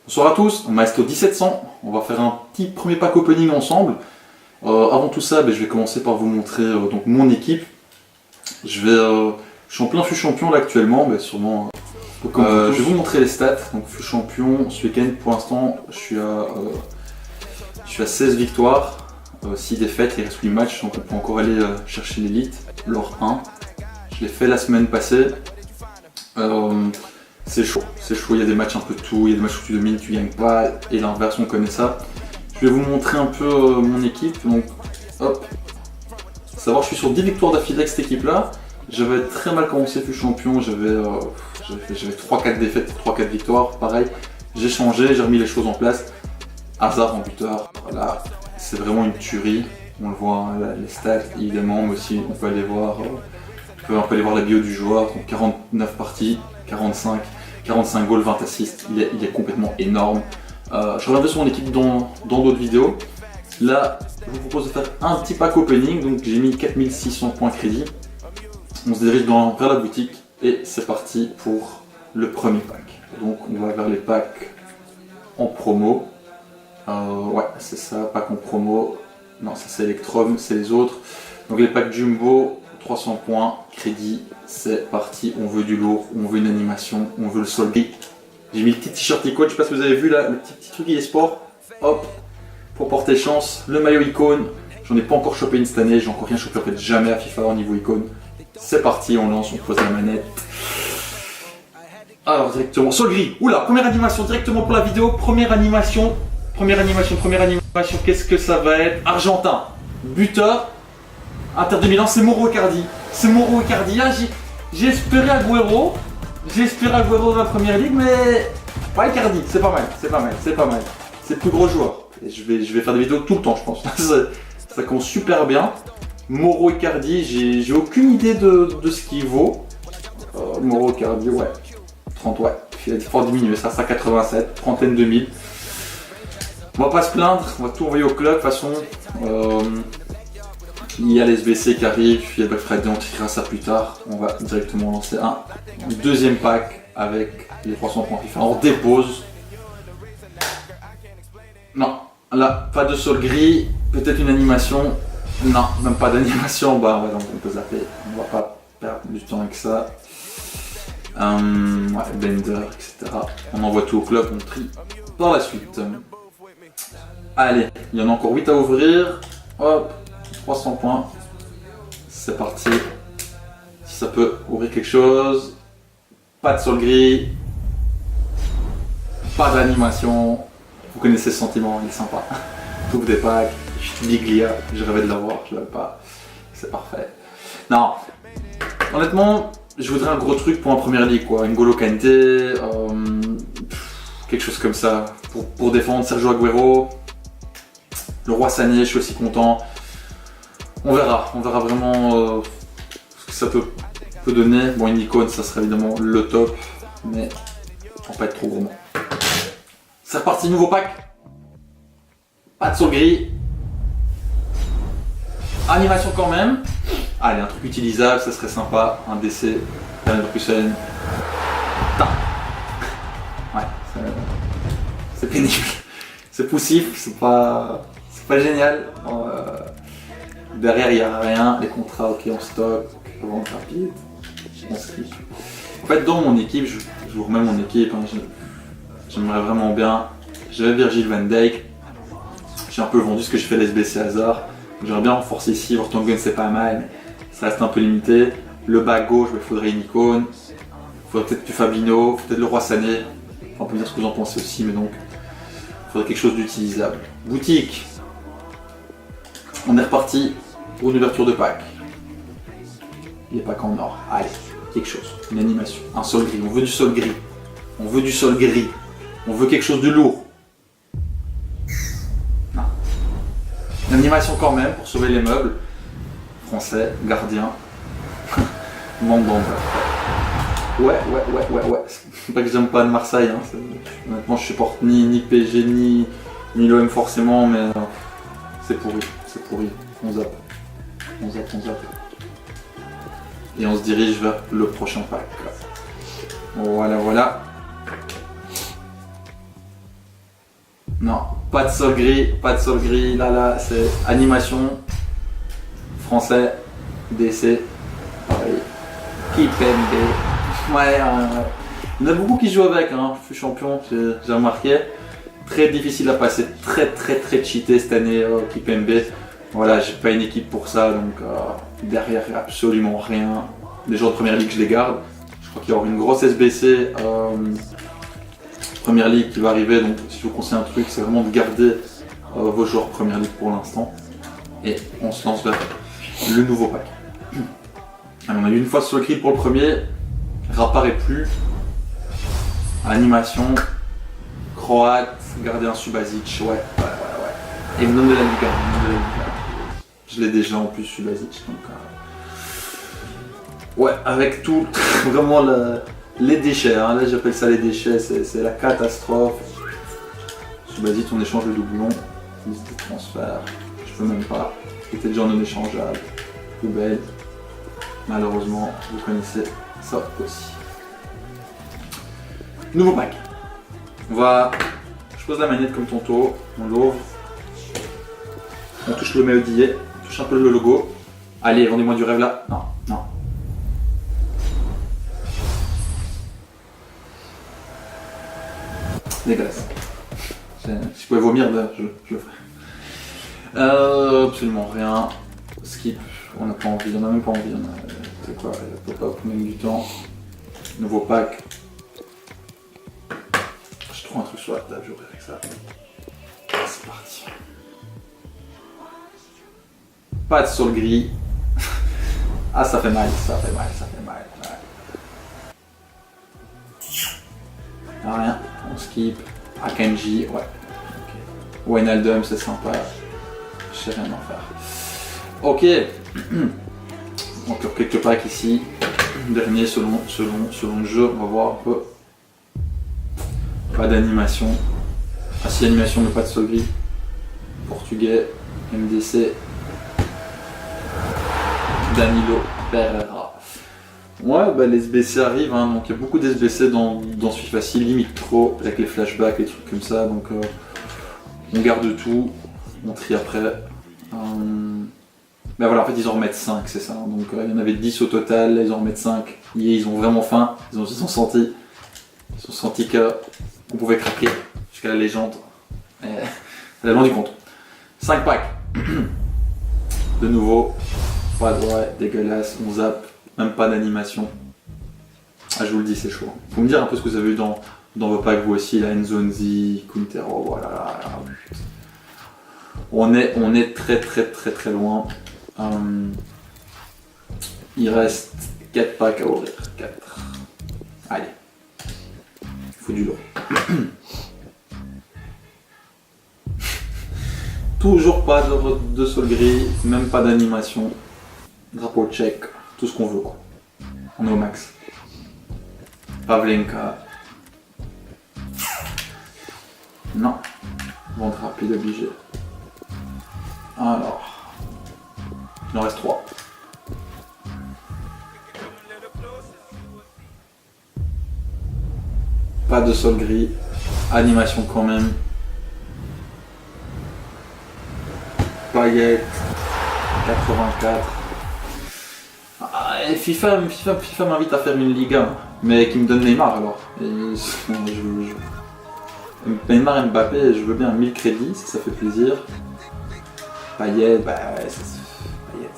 Bonsoir à tous, Maestro 1700, on va faire un petit premier pack opening ensemble. Avant tout ça, je vais commencer par vous montrer donc mon équipe. Je suis en plein FUT champion là actuellement, sûrement. Je vais vous montrer les stats. Donc FUT champion ce week-end, pour l'instant, je suis à 16 victoires, 6 défaites, il reste 8 matchs, donc on peut encore aller chercher l'élite, l'or 1. Je l'ai fait la semaine passée. C'est chaud, il y a des matchs un peu tout, il y a des matchs où tu domines, tu gagnes pas, et l'inverse, on connaît ça. Je vais vous montrer un peu mon équipe, donc hop. Savoir, je suis sur 10 victoires d'affilée avec cette équipe-là. J'avais très mal commencé FUT champion, j'avais 3-4 défaites, 3-4 victoires, pareil. J'ai changé, j'ai remis les choses en place. Hazard en buteur, voilà, c'est vraiment une tuerie. On le voit, hein, les stats évidemment, mais aussi on peut aller voir, la bio du joueur, donc 49 parties. 45 goals, 20 assists, il est complètement énorme. Je reviendrai sur mon équipe dans d'autres vidéos. Là, je vous propose de faire un petit pack opening, donc j'ai mis 4600 points crédit. On se dirige vers la boutique et c'est parti pour le premier pack. Donc on va vers les packs en promo. Ouais, c'est ça, pack en promo. Non, ça c'est Electrum, c'est les autres. Donc les packs Jumbo, 300 points, crédit, c'est parti, on veut du lourd, on veut une animation, on veut le soldi. J'ai mis le petit t-shirt icône, je sais pas si vous avez vu là, le petit truc e-sport, hop, pour porter chance, le maillot icône, j'en ai pas encore chopé une cette année, j'ai encore rien chopé en fait jamais à FIFA au niveau icône. C'est parti, on lance, on pose la manette. Alors directement, sur le gris, oula, première animation directement pour la vidéo, première animation, qu'est-ce que ça va être? Argentin, buteur, Inter de Milan, c'est Mauro Icardi. C'est Mauro Icardi. Ah, j'ai espéré Agüero. Dans la première ligue, mais pas Icardi. C'est pas mal. C'est le plus gros joueur. Et je vais faire des vidéos tout le temps, je pense. Ça commence super bien. Mauro Icardi, j'ai aucune idée de ce qu'il vaut. Mauro Icardi, ouais. 30, ouais. Il a fort diminué ça, 87, trentaine de mille. On va pas se plaindre, on va tout envoyer au club de toute façon. Il y a les SBC qui arrivent, il y a Black Friday, on tirera ça plus tard. On va directement lancer un deuxième pack avec les 300 points FIFA. On dépose. Non, là, pas de sol gris, peut-être une animation. Non, même pas d'animation, donc on peut zapper. On va pas perdre du temps avec ça. Ouais, Blender, etc. On envoie tout au club, on trie par la suite. Allez, il y en a encore 8 à ouvrir. Hop. 300 points, c'est parti. Si ça peut ouvrir quelque chose, pas de sol gris, pas d'animation. Vous connaissez ce sentiment, il est sympa. T'ouvres des packs, je suis Biglia, je rêvais de l'avoir, je l'avais pas, c'est parfait. Non, honnêtement, je voudrais un gros truc pour un première ligue, quoi. N'Golo Kanté, quelque chose comme ça, pour défendre Sergio Agüero, le roi Sané, je suis aussi content. On verra vraiment ce que ça peut donner. Bon, une icône, ça serait évidemment le top, mais on va pas être trop gourmand. C'est reparti, nouveau pack. Pas de sol gris. Animation quand même. Allez, un truc utilisable, ça serait sympa. Un DC, un Leverkusen. Ouais, c'est pénible. C'est poussif, c'est pas génial. Derrière il n'y a rien, les contrats ok en stock, vente rapide, on skip. En fait dans mon équipe, je vous remets mon équipe, hein, j'aimerais vraiment bien, j'avais Virgil van Dijk, j'ai un peu vendu ce que j'ai fait l'SBC Hazard, j'aimerais bien renforcer ici, Vertonghen c'est pas mal, mais ça reste un peu limité. Le bas gauche, il faudrait une icône, il faudrait peut-être plus Fabinho, peut-être le roi Sané, enfin, on peut me dire ce que vous en pensez aussi, mais donc il faudrait quelque chose d'utilisable. Boutique. On est reparti pour une ouverture de pack. Les packs en or. Allez, quelque chose. Une animation. Un sol gris. On veut du sol gris. On veut quelque chose de lourd. Non. Une animation quand même pour sauver les meubles. Français, gardien. Mandanda. Ouais. C'est pas que j'aime pas de Marseille. Hein. Honnêtement, je supporte ni PSG ni l'OM forcément, mais c'est pourri. On zappe. Et on se dirige vers le prochain pack. Voilà. Non, pas de sol gris, pas de sol gris. Là, c'est animation. Français, DC. Pareil. Kipembe. Ouais, il y en a beaucoup qui jouent avec, hein. Je suis champion, j'ai remarqué. Très difficile à passer, très cheaté cette année, Kipembe. Voilà, j'ai pas une équipe pour ça, donc derrière absolument rien. Les joueurs de première ligue, je les garde. Je crois qu'il y aura une grosse SBC première ligue qui va arriver, donc si je vous conseille un truc, c'est vraiment de garder vos joueurs de première ligue pour l'instant. Et on se lance vers le nouveau pack. Alors, on a eu une fois sur le grid pour le premier, réapparaît plus. Animation, croate, gardien Subasic, ouais. Et me donne de la Liga. Je l'ai déjà en plus Subasic, donc ouais, avec tout, vraiment les déchets, hein. Là j'appelle ça les déchets, c'est la catastrophe. Subasic, on échange le doublon, liste de transfert, je peux même pas, c'était déjà non échangeable, poubelle. Malheureusement, vous connaissez ça aussi. Nouveau pack. Je pose la manette comme tantôt, on l'ouvre, on touche le maillot d'hier, on touche un peu le logo. Allez, vendez-moi du rêve là. Non. Dégueulasse. Si je pouvais vomir, là, je le ferais. Absolument rien. Skip, on n'a pas envie, on n'a même pas envie. C'est quoi, il faut pas prendre du temps. Nouveau pack. Je trouve un truc sur la table, j'ouvrirai avec ça. C'est parti. Pas de sol gris. Ah, ça fait mal. Ouais. Ah, rien, on skip. Akanji, ouais. Okay. Wijnaldum, c'est sympa. Je sais rien en faire. Ok. Encore quelques packs ici. Dernier selon le jeu, on va voir un peu. Pas d'animation. Ah si, animation mais pas de sol gris. Portugais, MDC. Danilo Pereira. Ouais, bah les SBC arrivent, hein, donc il y a beaucoup d'SBC dans ce FIFA facile, limite trop, avec les flashbacks, les trucs comme ça, donc on garde tout, on trie après. Bah voilà, en fait ils en remettent 5, c'est ça, donc il y en avait 10 au total, là ils en remettent 5, ils ont vraiment faim, ils ont senti qu'on pouvait craquer jusqu'à la légende, et elle est loin du compte. 5 packs, de nouveau, pas de vrai, dégueulasse, on zappe. Même pas d'animation. Ah, je vous le dis, c'est chaud. Faut me dire un peu ce que vous avez vu dans vos packs, vous aussi, la Enzonzi, Quintero, voilà. On est très loin. Il reste 4 packs à ouvrir. 4. Allez. Il faut du lourd. Toujours pas de sol gris, même pas d'animation. Drapeau tchèque. Tout ce qu'on veut, quoi. On est au max. Pavlenka. Non. Vente rapide obligé. Alors. Il en reste 3. Pas de sol gris. Animation quand même. Paillettes. 84. Et FIFA m'invite à faire une Liga, mais qui me donne Neymar alors. Neymar et Mbappé, je veux bien 1000 crédits, ça fait plaisir. Payet, bah ouais, Payet.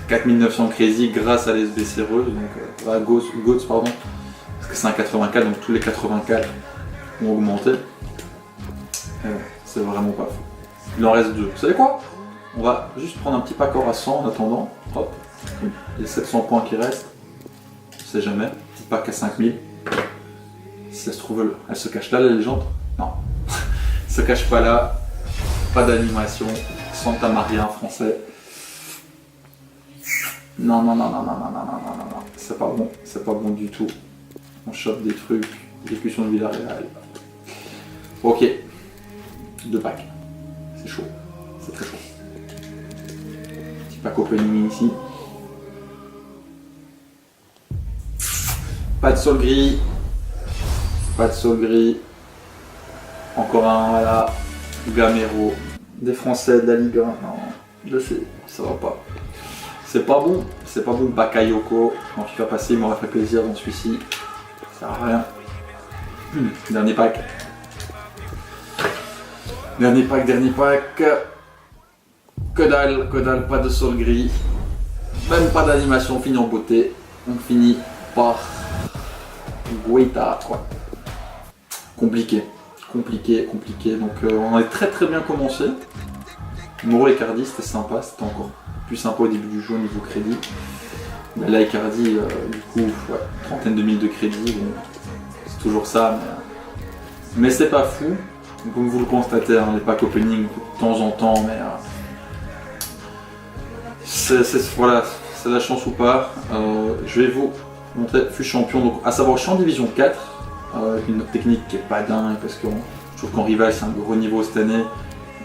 4900 crédits grâce à l'SBC Rose, donc Goats, pardon, parce que c'est un 84, donc tous les 84 ont augmenté. C'est vraiment pas fou. Il en reste 2. Vous savez quoi? On va juste prendre un petit pack à 100 en attendant. Hop. Les 700 points qui restent. On sait jamais. Petit pack à 5000. Si ça se trouve, elle se cache là, la légende? Non. Elle se cache pas là. Pas d'animation. Santa Maria en français. Non. C'est pas bon. C'est pas bon du tout. On chope des trucs. Exécution de Villarreal. Ok. 2 packs. C'est chaud. C'est très chaud. Petit pack opening ici. Pas de sol gris. Encore un, voilà. Gamero. Des Français de la Ligue 1. Non, je sais, ça va pas. C'est pas bon. C'est pas bon. Bakayoko. En FIFA passé, il m'aurait fait plaisir dans celui-ci. Ça sert à rien. Dernier pack. Dernier pack. Que dalle, pas de sol gris. Même pas d'animation, on finit en beauté. On finit par Guaita, quoi. Compliqué. Donc on a très bien commencé. Moro Icardi, c'était sympa, c'était encore plus sympa au début du jeu au niveau crédit. Mais là Icardi, du coup, ouais, trentaine de mille de crédit, bon, c'est toujours ça, mais c'est pas fou. Comme vous le constatez, hein, les packs opening de temps en temps, mais voilà, c'est la chance ou pas. Je vais vous montrer, je suis champion, donc à savoir je suis en division 4, avec une technique qui est pas dingue, parce que je trouve qu'en rival c'est un gros niveau cette année,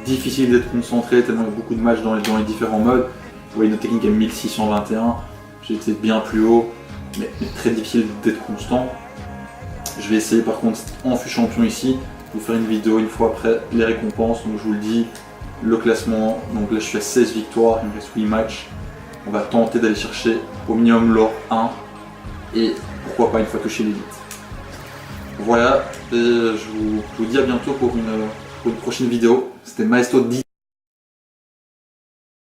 difficile d'être concentré, tellement il y a beaucoup de matchs dans les différents modes. Vous voyez, notre technique est 1621, j'ai été bien plus haut, mais très difficile d'être constant. Je vais essayer par contre, en fut champion ici, vous faire une vidéo une fois après les récompenses, donc je vous le dis, le classement, donc là je suis à 16 victoires, il me reste 8 matchs. On va tenter d'aller chercher au minimum l'or 1 et pourquoi pas une fois touché l'élite. Voilà, et je vous dis à bientôt pour une prochaine vidéo. C'était Maesto 10.